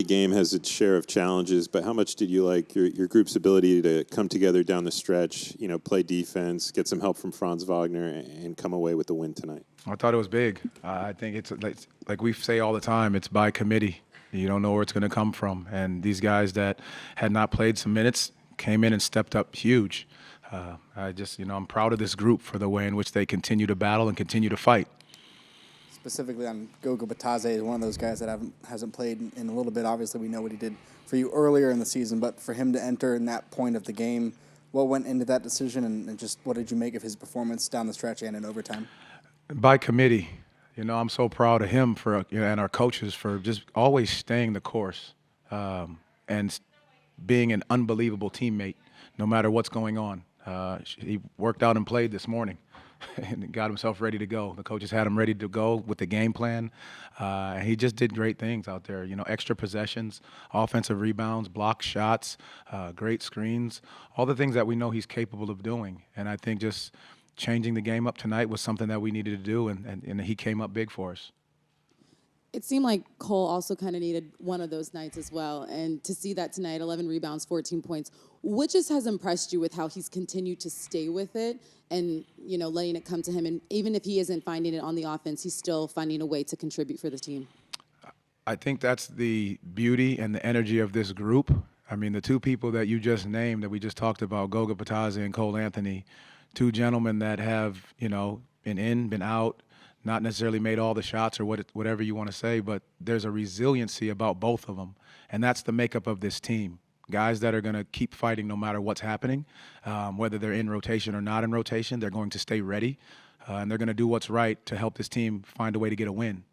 game has its share of challenges, but how much did you like your group's ability to come together down the stretch, play defense, get some help from Franz Wagner, and come away with the win tonight? I thought it was big. I think it's like we say all the time, it's by committee. You don't know where it's going to come from. And these guys that had not played some minutes came in and stepped up huge. I'm proud of this group for the way in which they continue to battle and continue to fight. Specifically on Goga Batadze, is one of those guys that hasn't played in a little bit. Obviously, we know what he did for you earlier in the season, but for him to enter in that point of the game, what went into that decision, and just what did you make of his performance down the stretch and in overtime? By committee. I'm so proud of him and our coaches for just always staying the course and being an unbelievable teammate no matter what's going on. He worked out and played this morning. And got himself ready to go. The coaches had him ready to go with the game plan. And he just did great things out there. Extra possessions, offensive rebounds, block shots, great screens, all the things that we know he's capable of doing. And I think just changing the game up tonight was something that we needed to do, and he came up big for us. It seemed like Cole also kind of needed one of those nights as well. And to see that tonight, 11 rebounds, 14 points, what just has impressed you with how he's continued to stay with it and, letting it come to him? And even if he isn't finding it on the offense, he's still finding a way to contribute for the team. I think that's the beauty and the energy of this group. I mean, the two people that you just named that we just talked about, Goga Batadze and Cole Anthony, two gentlemen that have, been in, been out, not necessarily made all the shots or whatever you want to say, but there's a resiliency about both of them, and that's the makeup of this team. Guys that are going to keep fighting no matter what's happening, whether they're in rotation or not in rotation, they're going to stay ready, and they're going to do what's right to help this team find a way to get a win.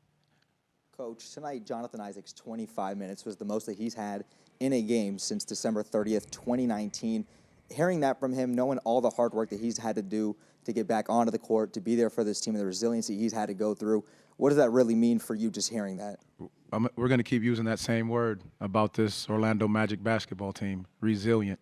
Coach, tonight Jonathan Isaac's 25 minutes was the most that he's had in a game since December 30th, 2019. Hearing that from him, knowing all the hard work that he's had to do to get back onto the court, to be there for this team, and the resiliency he's had to go through, what does that really mean for you just hearing that? We're going to keep using that same word about this Orlando Magic basketball team, resilient.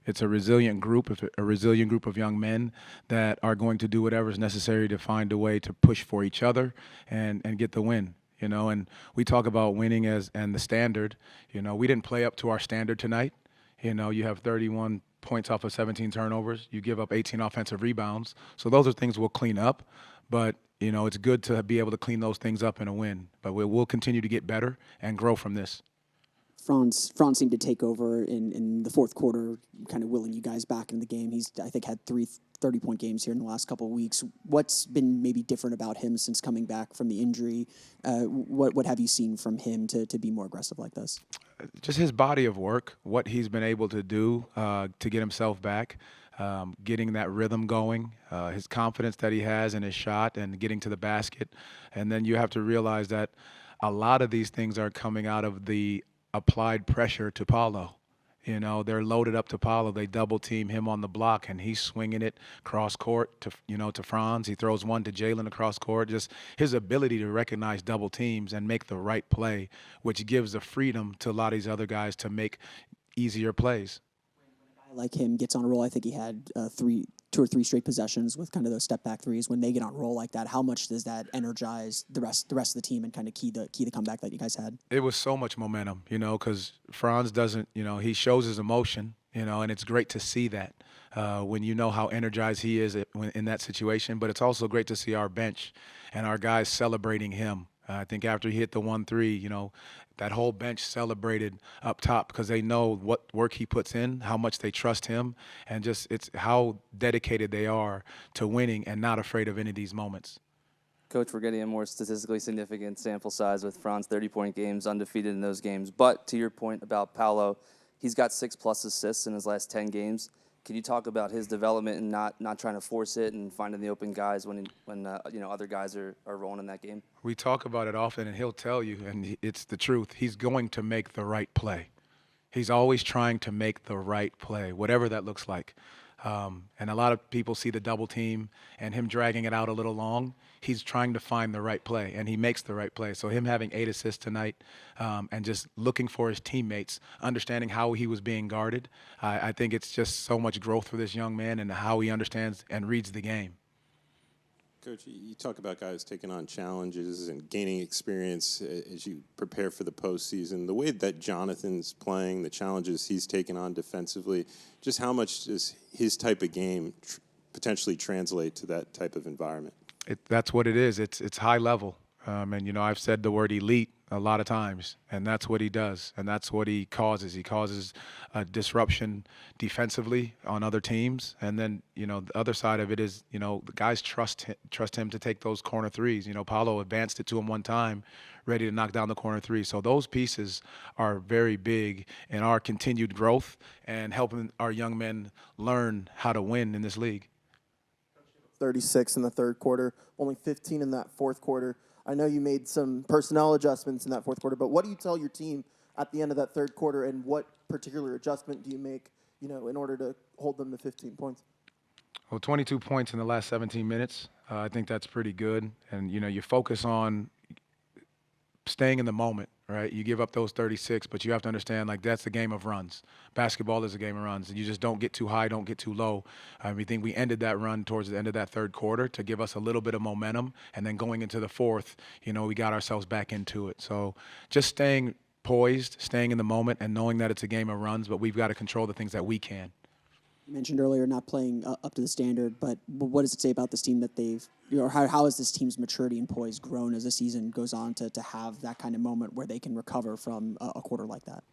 It's a resilient group, a resilient group of young men that are going to do whatever is necessary to find a way to push for each other and get the win. And we talk about winning and the standard. We didn't play up to our standard tonight. You have 31 points off of 17 turnovers. You give up 18 offensive rebounds. So those are things we'll clean up. But, it's good to be able to clean those things up in a win. But we'll continue to get better and grow from this. Franz seemed to take over in the fourth quarter, kind of willing you guys back in the game. He's, I think, had 3 30-point games here in the last couple of weeks. What's been maybe different about him since coming back from the injury? What have you seen from him to be more aggressive like this? Just his body of work, what he's been able to do to get himself back, getting that rhythm going, his confidence that he has in his shot and getting to the basket. And then you have to realize that a lot of these things are coming out of the applied pressure to Paulo. They're loaded up to Paulo. They double team him on the block, and he's swinging it cross court to Franz. He throws one to Jalen across court. Just his ability to recognize double teams and make the right play, which gives the freedom to a lot of these other guys to make easier plays. When a guy like him gets on a roll, I think he had 2 or 3 straight possessions with kind of those step back threes. When they get on a roll like that, how much does that energize the rest of the team and kind of key the comeback that you guys had? It was so much momentum, because Franz doesn't, he shows his emotion, and it's great to see that when you know how energized he is in that situation. But it's also great to see our bench and our guys celebrating him. I think after he hit the 1-3, that whole bench celebrated up top because they know what work he puts in, how much they trust him, and just it's how dedicated they are to winning and not afraid of any of these moments. Coach, we're getting a more statistically significant sample size with Franz 30-point games, undefeated in those games. But to your point about Paulo, he's got 6+ assists in his last 10 games. Can you talk about his development and not trying to force it and finding the open guys when other guys are rolling in that game? We talk about it often, and he'll tell you, and it's the truth. He's going to make the right play. He's always trying to make the right play, whatever that looks like. And a lot of people see the double team and him dragging it out a little long. He's trying to find the right play, and he makes the right play. So him having 8 assists tonight and just looking for his teammates, understanding how he was being guarded, I think it's just so much growth for this young man and how he understands and reads the game. Coach, you talk about guys taking on challenges and gaining experience as you prepare for the postseason. The way that Jonathan's playing, the challenges he's taken on defensively, just how much does his type of game potentially translate to that type of environment? That's what it is. It's high level. And, I've said the word elite a lot of times, and that's what he does, and that's what he causes. He causes disruption defensively on other teams, and then, the other side of it is, the guys trust him to take those corner threes. Paulo advanced it to him one time, ready to knock down the corner three. So those pieces are very big in our continued growth and helping our young men learn how to win in this league. 36 in the third quarter, only 15 in that fourth quarter. I know you made some personnel adjustments in that fourth quarter, but what do you tell your team at the end of that third quarter, and what particular adjustment do you make, in order to hold them to 15 points? Well, 22 points in the last 17 minutes. I think that's pretty good. And, you focus on staying in the moment, right? You give up those 36, but you have to understand, that's the game of runs. Basketball is a game of runs, and you just don't get too high, don't get too low. We think we ended that run towards the end of that third quarter to give us a little bit of momentum, and then going into the fourth, we got ourselves back into it. So just staying poised, staying in the moment, and knowing that it's a game of runs, but we've got to control the things that we can. You mentioned earlier not playing up to the standard, but what does it say about this team that they've, or how has this team's maturity and poise grown as the season goes on to have that kind of moment where they can recover from a quarter like that?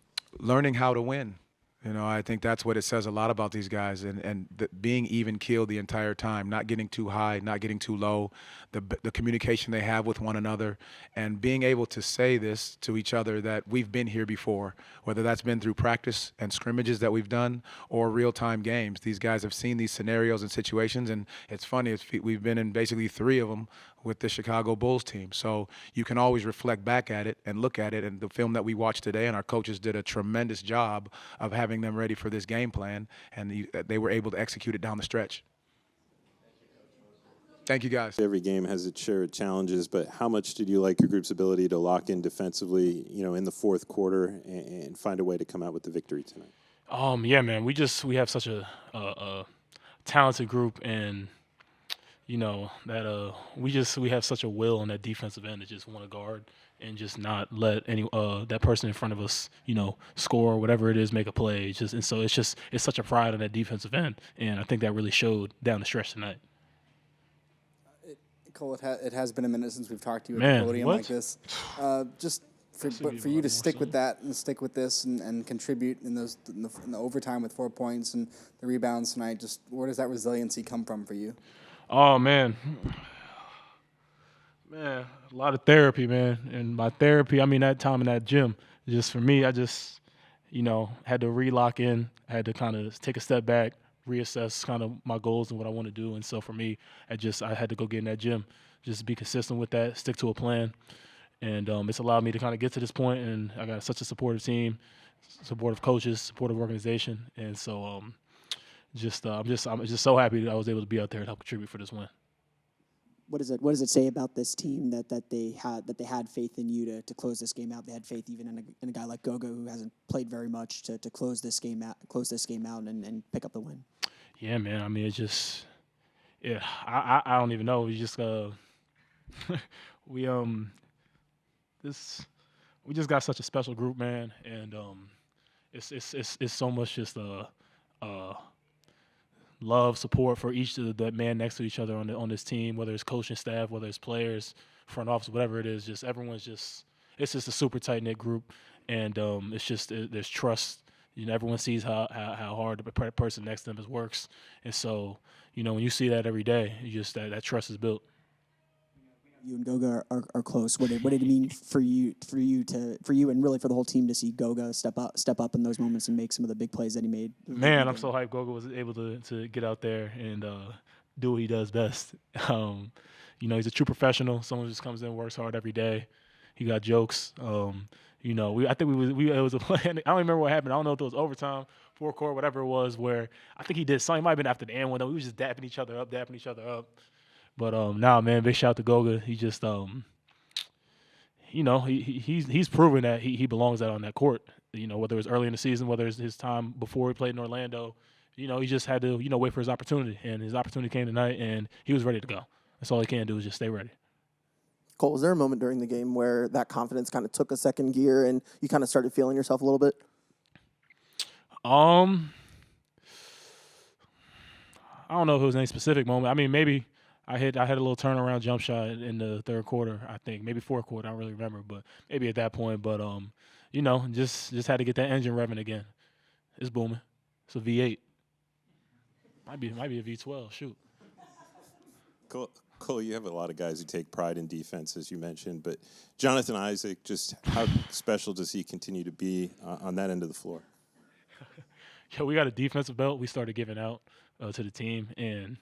Learning how to win. I think that's what it says a lot about these guys, and being even keeled the entire time, not getting too high, not getting too low, the communication they have with one another, and being able to say this to each other that we've been here before, whether that's been through practice and scrimmages that we've done or real-time games. These guys have seen these scenarios and situations, and it's funny, we've been in basically 3 of them with the Chicago Bulls team. So you can always reflect back at it and look at it. And the film that we watched today, and our coaches did a tremendous job of having them ready for this game plan, and they were able to execute it down the stretch. Thank you, guys. Every game has its share of challenges, but how much did you like your group's ability to lock in defensively, in the fourth quarter and find a way to come out with the victory tonight? Yeah, man. We have such a talented group, and that we have such a will on that defensive end to just want to guard and just not let any that person in front of us, score or whatever it is, make a play. It's such a pride on that defensive end, and I think that really showed down the stretch tonight. Cole, it has been a minute since we've talked to you at the podium like this. Just for you to stick with that and stick with this and contribute in the overtime with 4 points and the rebounds tonight, just where does that resiliency come from for you? Oh, man, a lot of therapy, man. And by therapy, I mean that time in that gym. Just for me, I just, had to re-lock in. I had to kind of take a step back, reassess kind of my goals and what I want to do. And so for me, I had to go get in that gym, just be consistent with that, stick to a plan. And it's allowed me to kind of get to this point, and I got such a supportive team, supportive coaches, supportive organization. And so I'm just so happy that I was able to be out there and help contribute for this win. What does it say about this team that they had faith in you to close this game out? They had faith even in a guy like Gogo, who hasn't played very much, to close this game out and pick up the win. Yeah, man. I mean, it's just, I don't even know. We just we just got such a special group, man, and it's so much just love, support for each of the man next to each other on this team, whether it's coaching staff, whether it's players, front office, whatever it is. Just everyone's it's just a super tight knit group, and there's trust. Everyone sees how hard the person next to them works, and so when you see that every day, that trust is built. You and Goga are close. What did it mean for you and really for the whole team to see Goga step up in those moments and make some of the big plays that he made? Man, I'm so hyped Goga was able to get out there and do what he does best. He's a true professional. Someone who just comes in, works hard every day. He got jokes. I think it was a play. I don't remember what happened. I don't know if it was overtime, forecourt, whatever it was, where I think he did something. It might have been after the end one. We were just dapping each other up. But man, big shout out to Goga. He just he's proven that he belongs out on that court. Whether it was early in the season, whether it's his time before he played in Orlando, he just had to wait for his opportunity, and his opportunity came tonight, and he was ready to go. That's all he can do is just stay ready. Cole, was there a moment during the game where that confidence kind of took a second gear and you kind of started feeling yourself a little bit? I don't know if it was any specific moment. I mean, maybe I had a little turnaround jump shot in the third quarter, I think. Maybe fourth quarter, I don't really remember, but maybe at that point. But just had to get that engine revving again. It's booming. It's a V8. Might be a V12. Shoot. Cole, you have a lot of guys who take pride in defense, as you mentioned, but Jonathan Isaac, just how special does he continue to be on that end of the floor? Yeah, we got a defensive belt we started giving out to the team, and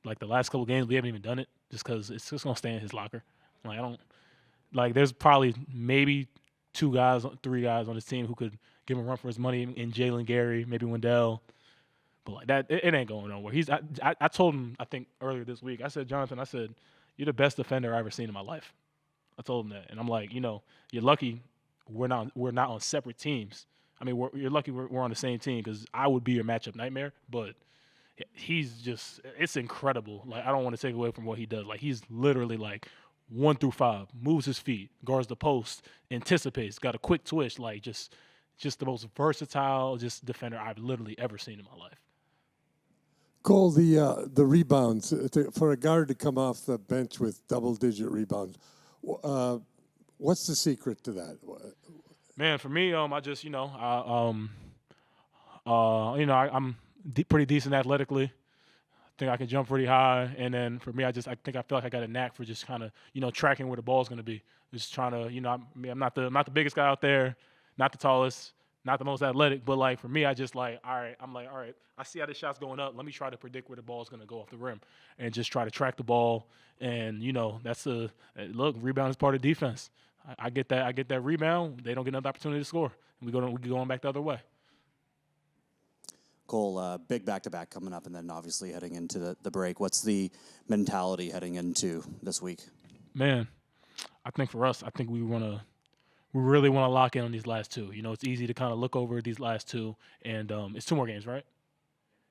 like the last couple games we haven't even done it just because it's just gonna stay in his locker. There's probably maybe 3 guys on his team who could give him a run for his money in Jalen Gary, maybe Wendell. But like that, it ain't going nowhere. I told him, I think earlier this week, I said, Jonathan, you're the best defender I've ever seen in my life. I told him that, and I'm like, you're lucky we're not on separate teams. I mean, you're lucky we're on the same team because I would be your matchup nightmare. But it's incredible. Like, I don't want to take away from what he does. Like, he's literally like 1 through 5, moves his feet, guards the post, anticipates, got a quick twitch. Like, just the most versatile defender I've literally ever seen in my life. Cole, the rebounds, for a guard to come off the bench with double-digit rebounds, what's the secret to that? Man, for me, I'm pretty decent athletically. I think I can jump pretty high, and then for me, I feel like I got a knack for just kind of tracking where the ball's going to be. Just trying to, I'm not the biggest guy out there, not the tallest, not the most athletic, but like for me, I just like, all right, I see how this shot's going up. Let me try to predict where the ball's going to go off the rim, and just try to track the ball. And rebound is part of defense. I get that rebound. They don't get another opportunity to score. We go on back the other way. Cole, big back-to-back coming up, and then obviously heading into the break. What's the mentality heading into this week? Man, I think for us, we really want to lock in on these last two. It's easy to kind of look over these last two, and it's 2 more games, right?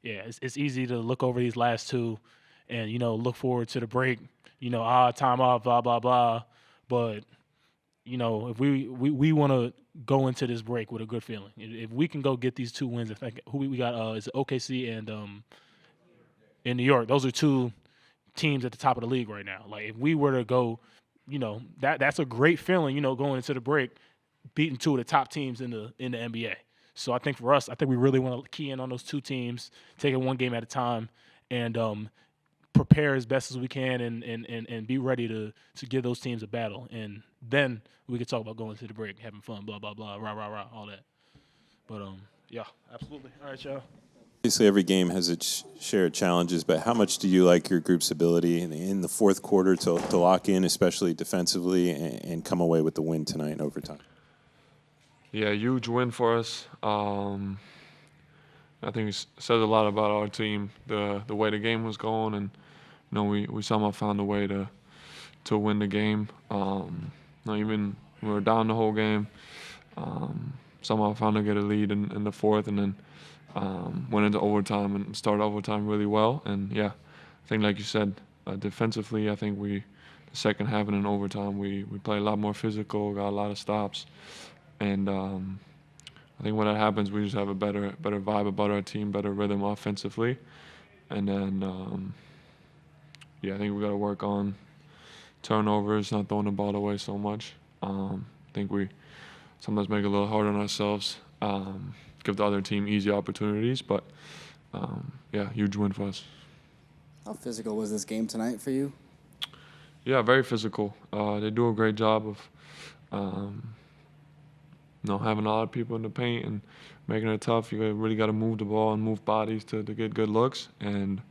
Yeah, it's easy to look over these last two and, look forward to the break, time off, blah, blah, blah. But, if we want to go into this break with a good feeling. If we can go get these 2 wins, I think who we got is OKC and in New York. Those are 2 teams at the top of the league right now. Like, if we were to go, that's a great feeling, going into the break, beating 2 of the top teams in the NBA. So I think for us, we really want to key in on those 2 teams, take it 1 game at a time, and prepare as best as we can and be ready to give those teams a battle. And then we could talk about going to the break, having fun, blah, blah, blah, rah, rah, rah, all that. But, yeah, absolutely. All right, y'all. Obviously, every game has its share of challenges, but how much do you like your group's ability in the fourth quarter to lock in, especially defensively, and come away with the win tonight in overtime? Yeah, huge win for us. I think it says a lot about our team, the way the game was going, and we somehow found a way to win the game. Even we were down the whole game. Somehow found to get a lead in the fourth, and then went into overtime and started overtime really well. And yeah, I think like you said, defensively, I think the second half and in overtime, we played a lot more physical, got a lot of stops, and I think when that happens, we just have a better vibe about our team, better rhythm offensively, and then I think we got to work on turnovers, not throwing the ball away so much. I think we sometimes make it a little hard on ourselves, give the other team easy opportunities, but huge win for us. How physical was this game tonight for you? Yeah, very physical. They do a great job of having a lot of people in the paint and making it tough. You really got to move the ball and move bodies to get good looks. And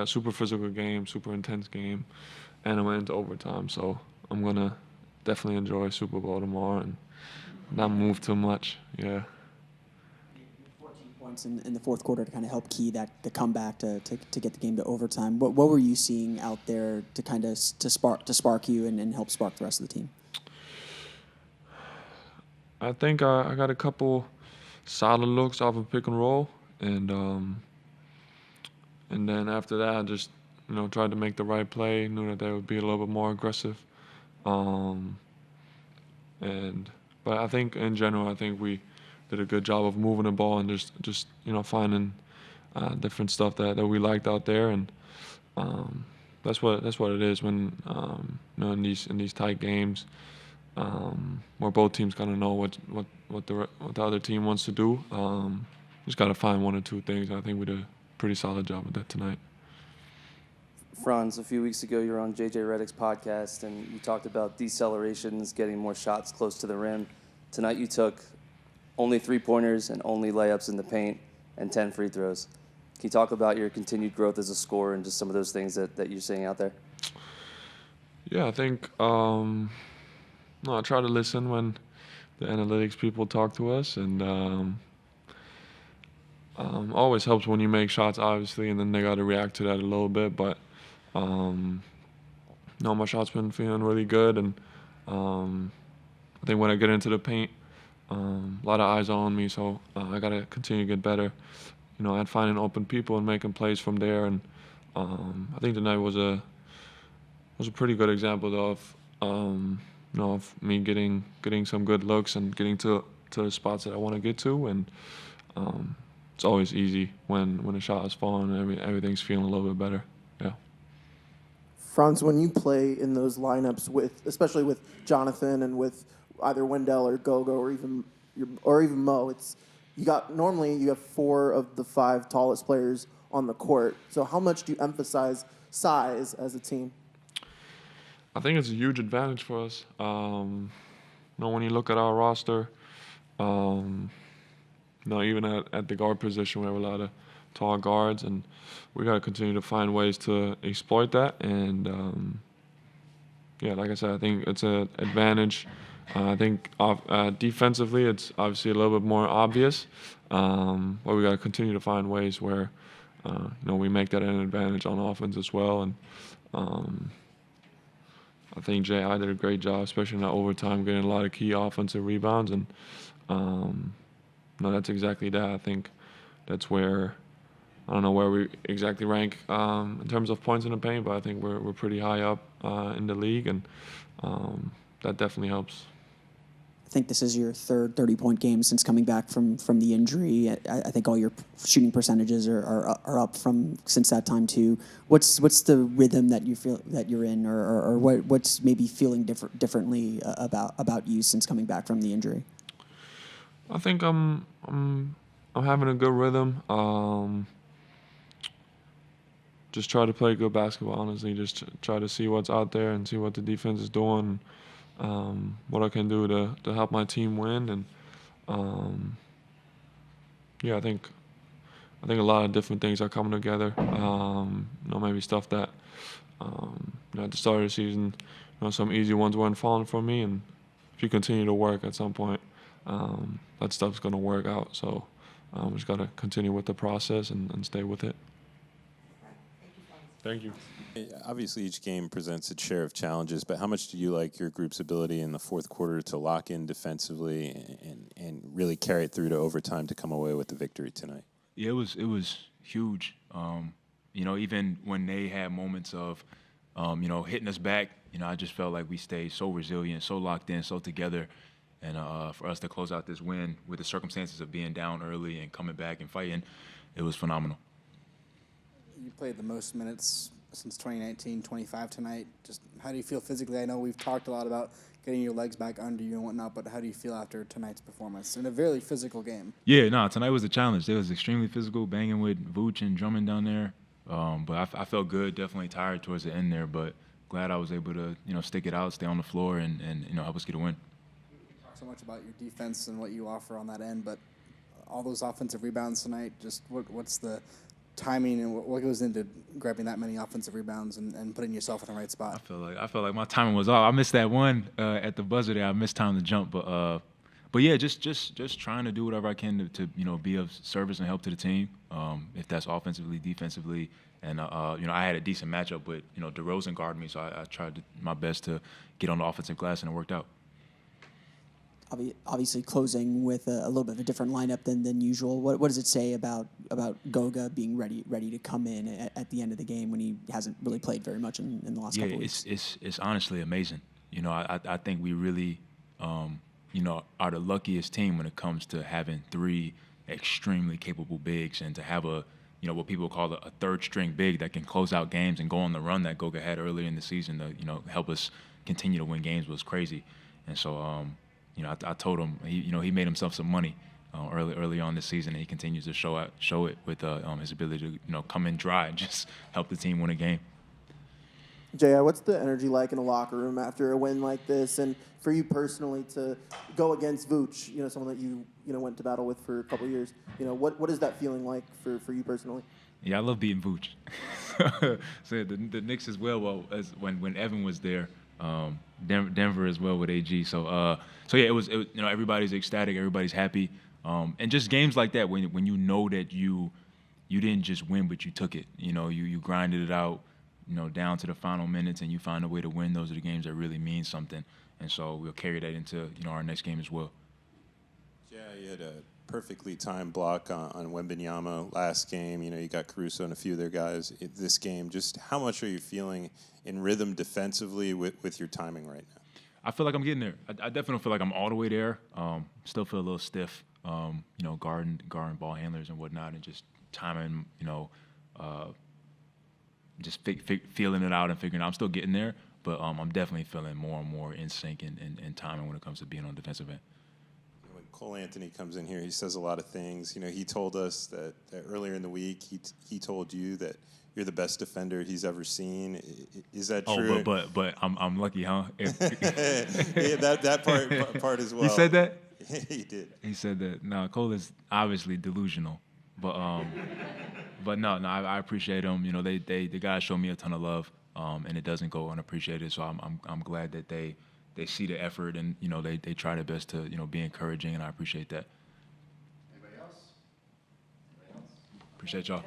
super physical game, super intense game, and I went into overtime. So I'm gonna definitely enjoy Super Bowl tomorrow and not move too much. Yeah. 14 points in the fourth quarter to kind of help key the comeback to get the game to overtime. What were you seeing out there to kind of to spark you and help spark the rest of the team? I think I got a couple solid looks off of pick and roll, and then after that, I just tried to make the right play. Knew that they would be a little bit more aggressive. But I think in general, I think we did a good job of moving the ball and just finding different stuff that we liked out there, and that's what it is when in these tight games where both teams kind of know what the other team wants to do. Just got to find one or two things. I think we did a pretty solid job with that tonight. Franz, a few weeks ago you were on JJ Redick's podcast and you talked about decelerations, getting more shots close to the rim. Tonight you took only 3-pointers and only layups in the paint and 10 free throws. Can you talk about your continued growth as a scorer and just some of those things that you're seeing out there? Yeah, I think I try to listen when the analytics people talk to us, and always helps when you make shots, obviously, and then they got to react to that a little bit. But my shots been feeling really good, and I think when I get into the paint, a lot of eyes are on me, so I got to continue to get better, at finding open people and making plays from there. And I think tonight was a pretty good example of of me getting some good looks and getting to the spots that I want to get to. And it's always easy when a shot is falling and everything's feeling a little bit better. Yeah. Franz, when you play in those lineups especially with Jonathan and with either Wendell or Gogo or even Mo, normally you have 4 of the 5 tallest players on the court. So how much do you emphasize size as a team? I think it's a huge advantage for us. When you look at our roster, even at the guard position, we have a lot of tall guards, and we got to continue to find ways to exploit that. And like I said, I think it's an advantage. I think defensively, it's obviously a little bit more obvious, but we got to continue to find ways where we make that an advantage on offense as well. And I think J.I. did a great job, especially in that overtime, getting a lot of key offensive rebounds. And that's exactly that. I think that's where, I don't know where we exactly rank in terms of points in the paint, but I think we're pretty high up in the league, and that definitely helps. I think this is your third 30-point game since coming back from the injury. I think all your shooting percentages are up since that time too. What's the rhythm that you feel that you're in, or what's maybe feeling differently about you since coming back from the injury? I think I'm having a good rhythm. Just try to play good basketball, honestly. Just try to see what's out there and see what the defense is doing. What I can do to help my team win, and I think a lot of different things are coming together. Maybe stuff that at the start of the season, some easy ones weren't falling for me, and if you continue to work at some point, that stuff's gonna work out. So just gotta continue with the process and stay with it. Thank you. Obviously, each game presents its share of challenges, but how much do you like your group's ability in the fourth quarter to lock in defensively and really carry it through to overtime to come away with the victory tonight? Yeah, it was huge. Even when they had moments of, hitting us back, I just felt like we stayed so resilient, so locked in, so together. And for us to close out this win with the circumstances of being down early and coming back and fighting, it was phenomenal. You played the most minutes since 2019, 25 tonight. Just how do you feel physically? I know we've talked a lot about getting your legs back under you and whatnot, but how do you feel after tonight's performance in a very physical game? Yeah, tonight was a challenge. It was extremely physical, banging with Vooch and Drummond down there. But I felt good, definitely tired towards the end there, but glad I was able to, stick it out, stay on the floor, and help us get a win. You talk so much about your defense and what you offer on that end, but all those offensive rebounds tonight, just what's the timing and what goes into grabbing that many offensive rebounds and putting yourself in the right spot? I felt like my timing was off. I missed that one at the buzzer there. I missed time to jump, but yeah, just trying to do whatever I can to be of service and help to the team. If that's offensively, defensively, and I had a decent matchup with DeRozan guarding me, so I tried my best to get on the offensive glass, and it worked out. Obviously, closing with a little bit of a different lineup than usual. What does it say about Goga being ready to come in at the end of the game when he hasn't really played very much in the last couple of weeks? It's honestly amazing. You know, I think we really, you know, are the luckiest team when it comes to having 3 extremely capable bigs and to have a, you know, what people call a third string big that can close out games and go on the run that Goga had earlier in the season to, you know, help us continue to win games was crazy. And so, you know, I told him, he made himself some money early on this season, and he continues to show it with his ability to, you know, come in dry and just help the team win a game. J.I., what's the energy like in a locker room after a win like this, and for you personally to go against Vooch, you know, someone that you went to battle with for a couple of years? You know, what is that feeling like for you personally? Yeah, I love beating Vooch. So the Knicks as well as when Evan was there. Denver as well with AG. So yeah, it was you know, everybody's ecstatic, everybody's happy, and just games like that when you know that you didn't just win but you took it. You know, you grinded it out, you know, down to the final minutes, and you find a way to win. Those are the games that really mean something, and so we'll carry that into, you know, our next game as well. Yeah, you had a perfectly timed block on Wembanyama last game. You know, you got Caruso and a few of their guys this game. Just how much are you feeling in rhythm defensively with your timing right now? I feel like I'm getting there. I definitely feel like I'm all the way there. Still feel a little stiff, you know, guarding ball handlers and whatnot, and just timing, you know, just feeling it out and figuring it out. I'm still getting there, but I'm definitely feeling more and more in sync and timing when it comes to being on the defensive end. When Cole Anthony comes in here, he says a lot of things. You know, he told us that earlier in the week, he told you that you're the best defender he's ever seen. Is that true? Oh, but I'm lucky, huh? Yeah, that part as well. He said that? He did. He said that. No, Cole is obviously delusional, but no, I appreciate him. You know, the guys show me a ton of love, and it doesn't go unappreciated. So I'm glad that they see the effort, and, you know, they try their best to, you know, be encouraging, and I appreciate that. Anybody else? Appreciate y'all.